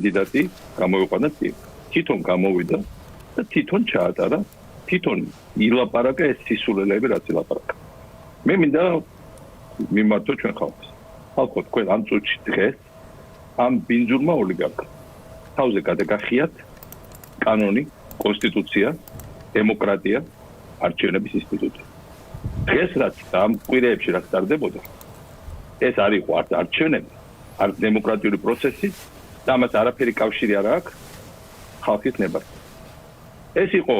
კანდიდატი გამოიყვანა თვითონ გამოვიდა და თვითონ ჩაატარა თვითონ ილაპარაკა ეს სისულელეები რაც ილაპარაკა მე მინდა მიმართო ჩვენ ხალხს ხალხო თქვენ ამ წუთში დღეს ამ ბინძურმა ოლიგარქ თავზე გადაგახიათ კანონი კონსტიტუცია დემოკრატია არჩევნების ინსტიტუტი დღეს რაც ამ კვირეებში რაც ტარდებოდა ეს არ იყო არჩევნები არ დემოკრატიული პროცესი და ამას არაფერი კავშირი არ აქვს ხალხის ნებასთან ეს იყო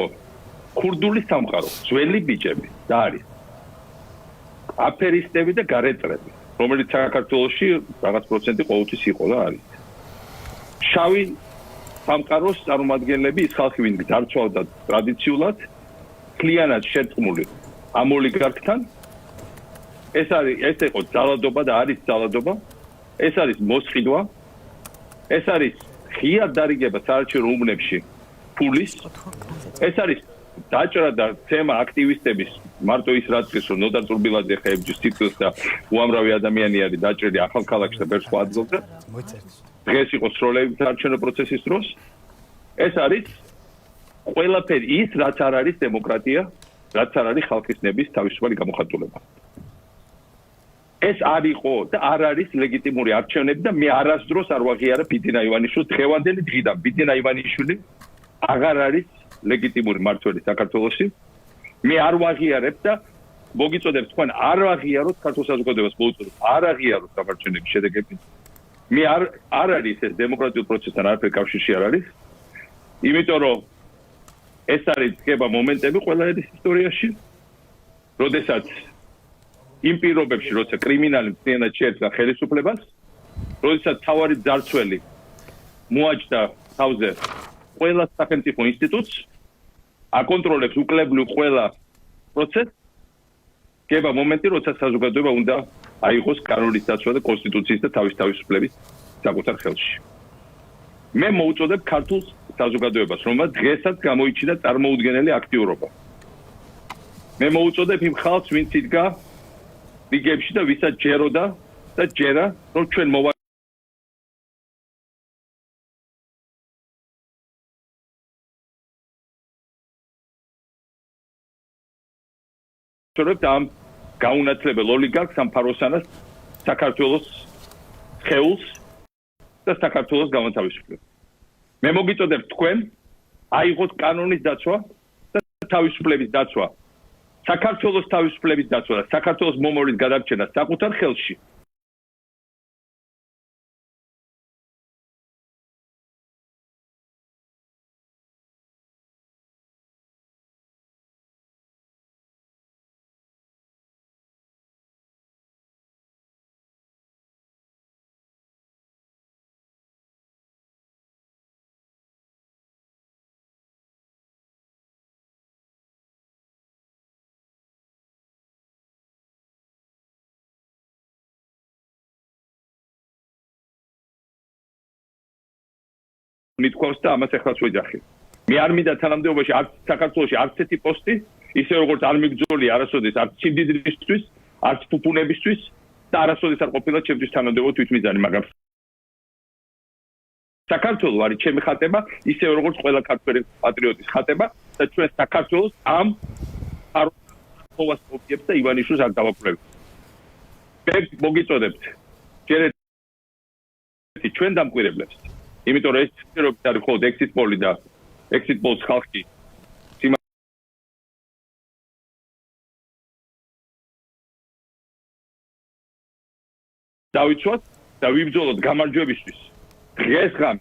ქურდული სამყარო ძველი ბიჭები და არის აფერისტები და გარეწრები რომელიც საქართველოში რაღაც პროცენტი ყოველთვის იყო და არის შავი სამყაროს წარმომადგენლები ის ხალხი ვინც დარწმუნდა ტრადიციულად კლიანად შეთქმული ამ ოლიგარქთან ეს იყო ძალადობა და არის ძალადობა ეს არის მოსყიდვა ეს არის ღია დარიგება საარჩევნო უბნებში ფულის ეს არის დაჭრა და თემა აქტივისტების მარტო ის რაც ის რომ ნოდა წურბილაძე ხეებჯის სიტყვის და უამრავი ადამიანი არის დაჭრილი ახალქალაქში და ბევრ სხვა ადგილზე დღეს იყო სროლები საარჩევნო პროცესის დროს ეს არის ყველაფერი ის რაც არ არის დემოკრატია რაც არ არის ხალხის ნების თავისუფალი გამოხატულება ეს არ იყო და არ არის ლეგიტიმური არჩევნები და მე არასდროს არ ვაღიარა ბიძინა ივანიშვილს დღევანდელი დღიდან ბიძინა ივანიშვილი აღარ არის ლეგიტიმური მმართველი საქართველოში მე არ ვაღიარებ და მოგიწოდებ თქვენ არ ვაღიაროთ საქართველოს საზოგადოებას მოუწოდოთ არ აღიაროთ სამარჩევნების შედეგები მე არ არის ეს დემოკრატიულ პროცესთან არაფერი კავშირში არ არის იმიტომ რომ ეს არის დგება მომენტები ყველა ერის ისტორიაში როდესაც იმ პირობებში როცა კრიმინალი მთლიანად შეეცდა ხელისუფლებას როდესაც თავარი ძარცველი მოაჭდა თავზე ყველა სახელმწიფო ინსტიტუტს აკონტროლებს უკლებლივ ყველა პროცესს დგება მომენტი როცა საზოგადოება უნდა აიღოს კანონის დაცვა და კონსტიტუციის და თავისუფლების საკუთარ ხელში მე მოუწოდებ ქართულ საზოგადოებას რომელსაც დღესაც გამოიჩინა წარმოუდგენელი აქტიურობა მე მოუწოდებ იმ ხალხს ვინც იდგა რიგებში და ვისაც ჯეროდა და ჯერა რომ ჩვენ მოვაჭრებთ ამ გაუნათლებელ ოლიგარქს ამ ფაროსანას საქართველოს ხეულს და საქართველოს განთავისუფლებას მე მოგიწოდებ თქვენ აიღოთ კანონის დაცვა და თავისუფლების დაცვა საქართველოს თავისუფლების დაცვა და საქართველოს მომავლის გადარჩენა საკუთარ ხელში მithქვავს და ამას ახლაც ვეძახი. მე არ მინდა თანამდებობაში არც საქართველოში არც ერთი პოსტი, ისე როგორც არ მიგძოლი არასოდეს არც სიმდიდრისთვის, არც ფუფუნებისთვის და არასოდეს არ ყოფილა ჩემთვის თანამდებო თვითმიზანი, მაგრამ საქართველო არის ჩემი ხატება, ისე როგორც ყველა ქართველი პატრიოტის ხატება და ჩვენ საქართველოს ამ აროვას ოპიებს და ივანიშვილს არ დავაკვლევთ. მე მოგიწოდებთ ჯერეთი ჩვენ დამკვირვებლებს. იმიტომ რომ ეს ცდილობთ არის ხოლმე exit poll და exit polls ხალხი დავიცვათ და ვიბრძოლოთ გამარჯვებისთვის დღეს ღამ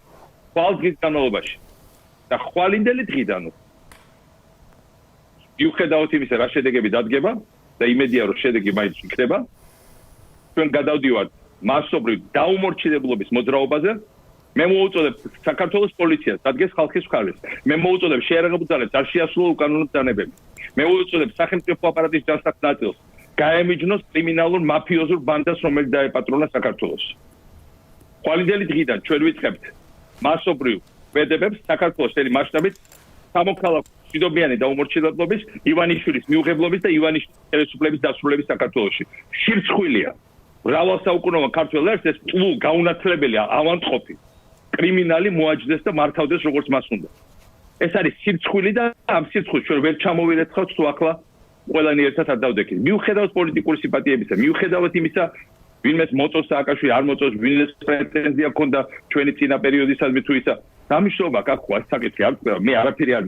ხვალ დღის განმავლობაში და ხვალინდელი დღიდან მიუხედავად იმისა რა შედეგები დადგება და იმედია რომ შედეგი მაინც იქნება ჩვენ გადავდივართ მასობრივ დაუმორჩილებლობის მოძრაობაზე მე მოუწოდებ საქართველოს პოლიციას დადგეს ხალხის მხარეს მე მოუწოდებ შეერაღებულ ძალებს არ შეასრულოს უკანონო ბრძანებები მე მოუწოდებ სახელმწიფო აპარატის დასახ ნაწილს გაემიჯნოს კრიმინალურ მაფიოზურ ბანდას რომელიც დაეპატრონა საქართველოს ხვალინდელი დღიდან ჩვენ ვიწყებთ მასობრივ ვედებებს საქართველოს წელი მასშტაბით სამოქალაქო მშვიდობიანი დაუმორჩილებლობის ივანიშვილის მიუღებლობის და ივანიშვილის ხელისუფლების დასრულების საქართველოში შირცხვილია მრავალსაუკუნოვან ქართველ ერს ეს პლუ გაუნათლებელია ავანტყოფი კრიმინალი მოაჯდეს და მართავდეს როგორც მას უნდა. ეს არის სირცხვილი და ამ სირცხვილს ჩვენ ვერ ჩამოვირეცხავთ თუ ახლა ყველანი ერთად არ დავდექით. მიუხედავად პოლიტიკური სიმპათიებისა, მიუხედავად იმისა, ვინმეს მოწოს სააკაშვილი არ მოწოს, ვინმეს პრეტენზია ჰქონდა ჩვენი წინა პერიოდისადმი თუ ისა, დამიშრობა აქ ხო საკითხი არ ვწევ, მე არაფერი არ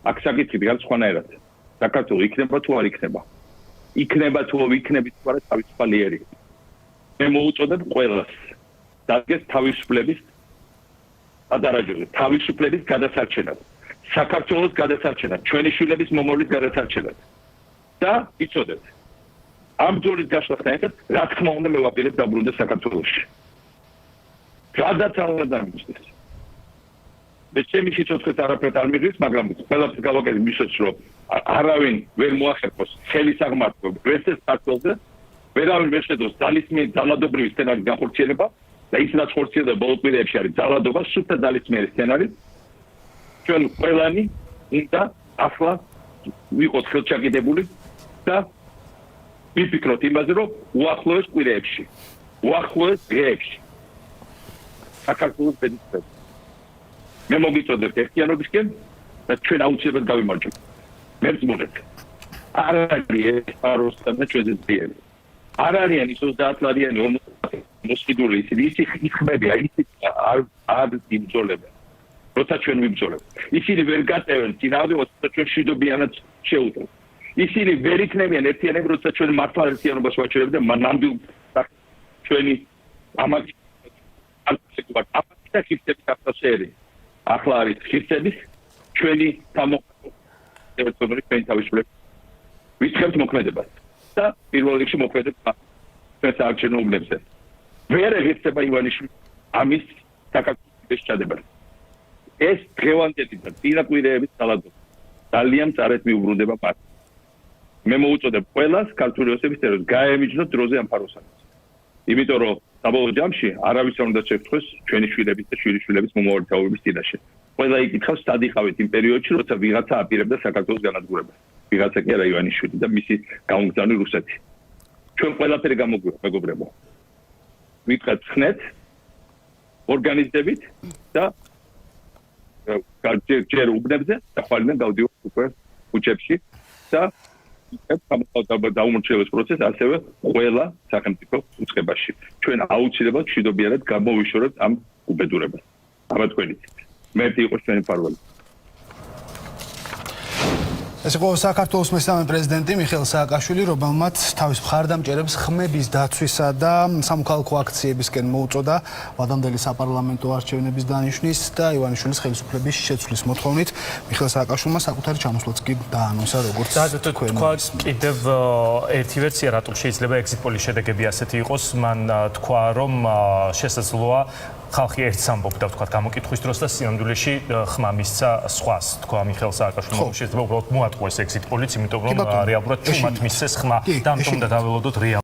აქ საკითხი არის სხვანაირად. საქართველოს იქნება თუ არ იქნება. იქნება თუ იქნებით თუ არა თავისუფალიერი. მე მოუწოდებ ყველას დადგეს თავისუფლების ადარაჯოზე, თავისუფლების გადასარჩენად. საქართველოს გადასარჩენად, ჩვენი შვილების მომავლის გადასარჩენად. და იცოდეთ, ამ ბრძოლის გაშლასთან ერთად, რა თქმა უნდა, მე ვაპირებ დაბრუნდეს საქართველოში. გადაცალვა დამიჯდეს. მე ჩემი სიცოცხლე არაფერად არ მიღებს, მაგრამ ყველაფერს გავაკეთებ იმისთვის, რომ არავინ ვერ მოახერხოს ხელის აღმართვა ვერცეს საქართველზე, ვერავინ ვერ შეძლოს ძალისმიერი ძალადობრივი სცენარის განხორციელება და ის რაც ხორციელდება ბოლო პირებში არის ძალადობა, სუფთა ძალისმიერი სცენარი. ჩვენ ყველანი უნდა ახლა ვიყოთ ხელჩაკიდებული და ვიფიქროთ იმაზე, რომ უახლოეს კვირეებში, უახლოეს დღეებში საქართველოს ბედნიერება. მე მოგიწოდებთ ერთიანობისკენ და ჩვენ აუცილებლად გავიმარჯვებთ. მე ვწმუნდეთ. არ არის პაროსთან და ჩვენზე ძლიერი. არ არიან ის 30 ლარიანი მოსყიდული ისინი ხმებია, ისინი არ იმძოლებენ. როცა ჩვენ ვიბრძოლებთ. ისინი ვერ გატევენ წინააღმდეგობას, როცა ჩვენ მშვიდობიანად შეუძლებს. ისინი ვერ იქნებიან ერთიანები, როცა ჩვენ მართლა ერთიანობას ვაჩვენებთ და ნამდვილ ჩვენი ამაგი და ხიფტების აფასერი. ახლა არის ხიფტების ჩვენი ჩვენი თავისუფლება. ვიწყებთ მოქმედებას და პირველ რიგში მოქმედებს ჩვენ საარჩევნო უბნებზე. ვერ ეღირსება ივანიშვილი ამის საქართველოს ჩადებაზე. ეს დღევანდელი და წინა კვირეების ძალადობა ძალიან წარეთ მიუბრუნდება პარტიას. მე მოუწოდებ ყველას ქართული ოცნების წევრებს გაემიჯნოთ დროზე ამ ფაროსანს. იმიტომ რომ საბოლოო ჯამში არავის არ უნდა შეხვდეს ჩვენი შვილების და შვილიშვილების მომავალთაობის წინაშე. ყველა იკითხავს სად იყავით იმ პერიოდში, როცა ვიღაცა აპირებდა საქართველოს განადგურებას. ვიღაცა კი არა ივანიშვილი და მისი გამოგზავნი რუსეთი. ჩვენ ყველაფერი გამოგვიყვება, მეგობრებო. ვიწყებთ ხნეთ, ორგანიზებით და ჯერ უბნებზე და ხვალიდან გავდივართ უკვე ქუჩებში და დაუმორჩილების პროცესს ასევე ყველა სახელმწიფო უწყებაში. ჩვენ აუცილებლად მშვიდობიანად გამოვიშორებთ ამ უბედურებას. აბა თქვენი მერტი იყოს ჩვენი პარლამენტი. ეს იყო საქართველოს მესამე პრეზიდენტი მიხეილ სააკაშვილი, რომელმაც თავის მხარდამჭერებს ხმების დაცვისა და სამოქალაქო აქციებისკენ მოუწოდა ვადამდელი საპარლამენტო არჩევნების დანიშვნის და ივანიშვილის ხელისუფლების შეცვლის მოთხოვნით. მიხეილ სააკაშვილმა საკუთარი ჩამოსვლაც კი დაანონსა, როგორც თქვა კიდევ ერთი ვერსია, რატომ შეიძლება ეგზიტ პოლის შედეგები ასეთი იყოს. მან თქვა, რომ შესაძლოა ხალხი ერთს ამბობდა, თქვა, გამოკითხვის დროს და სინამდვილეში ხმა მისცა სხვას, თქვა მიხეილ სააკაშვილმა. შეიძლება უბრალოდ მოატყუეს ეგზიტ პოლიც, იმიტომ რომ რეალურად ჩუმად მისცეს ხმა და ამიტომ უნდა დაველოდოთ რეალურად